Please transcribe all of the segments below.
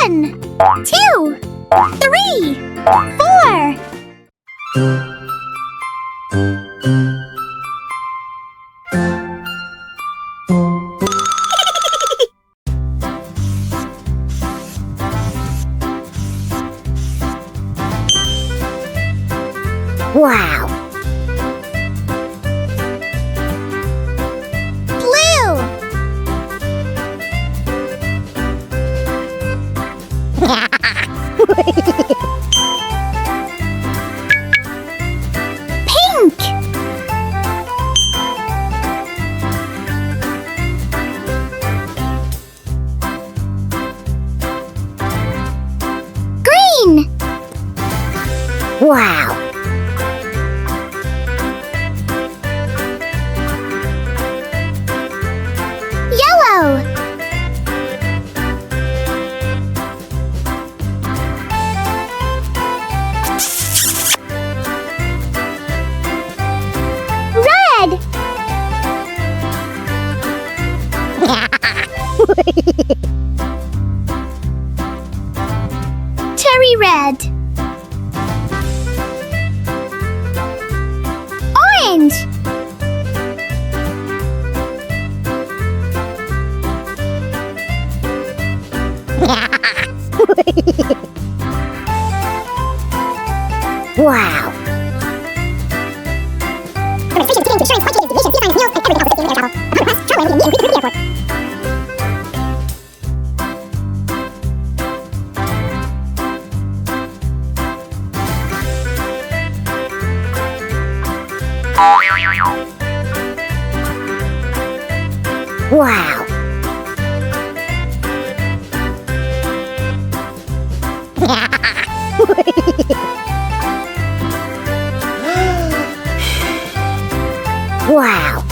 1, 2, 3, 4. Wow! Blue! Pink! Green! Wow! Yellow! Red! Cherry red! Orange! Wow! Wow! Wow!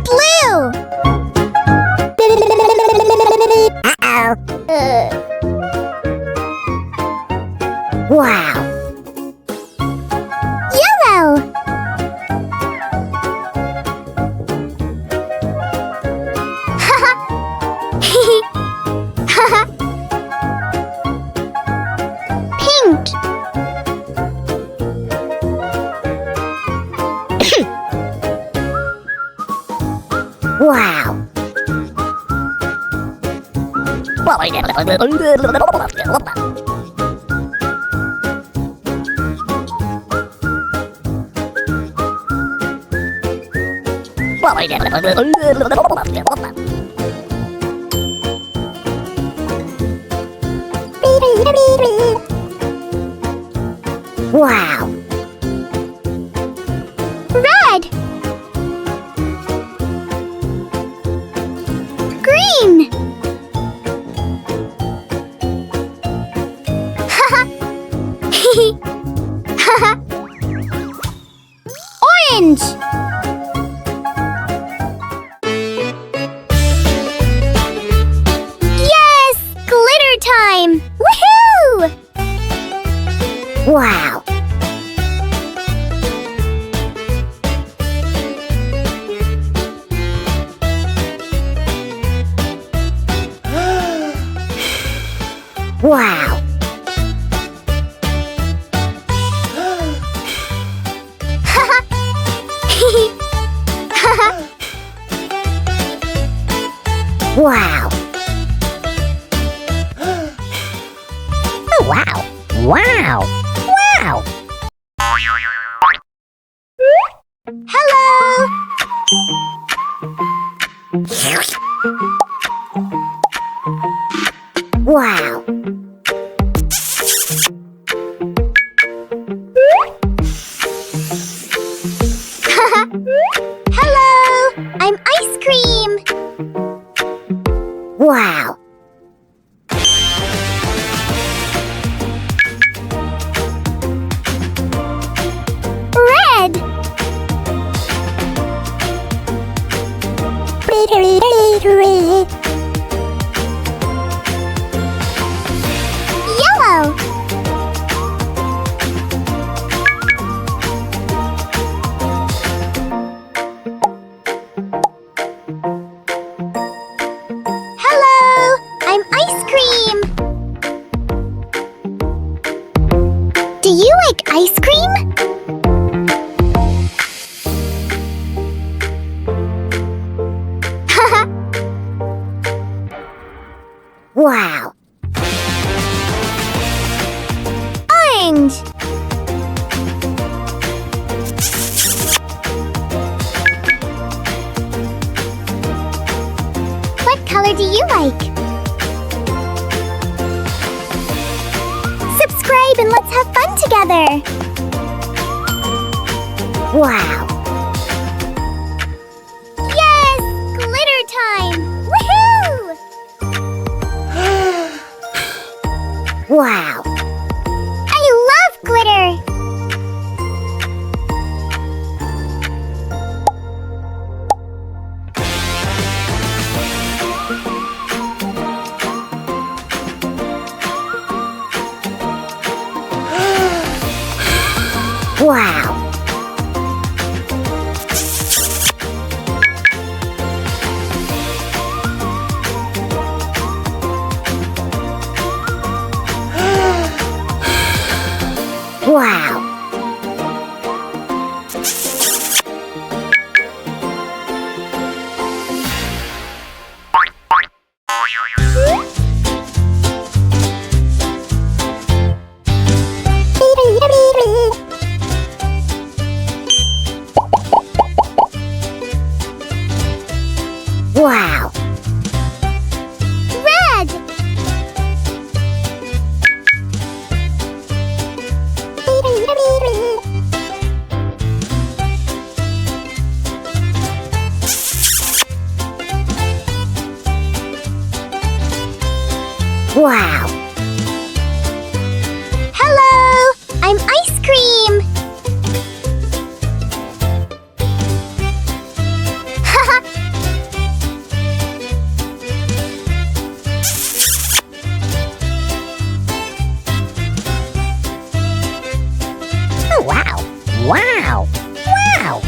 Blue! Wow! Yellow! Pink! Wow! Wow! Red! Green! Orange! Yes! Glitter time! Woohoo! Wow! Wow! Wow! Oh, wow! Wow! Wow! Hello! Wow! Hello! I'm ice cream! Wow! Red! Yellow. Hello, I'm ice cream. Do you like ice cream? Wow. Orange. What color do you like? Subscribe and let's have fun together. Wow. Yes! Glitter time! Woohoo! Wow. I love glitter. Wow. Wow. Wow. Red. Wow. Hello, I'm ice cream. Oh, wow. Wow. Wow.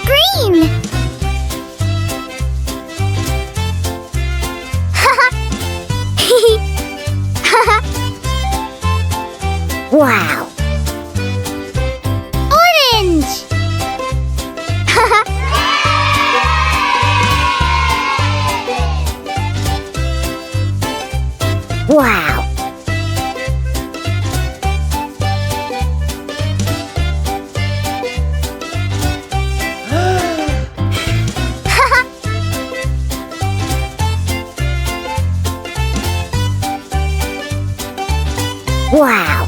Green. Wow. Orange. Wow. Wow.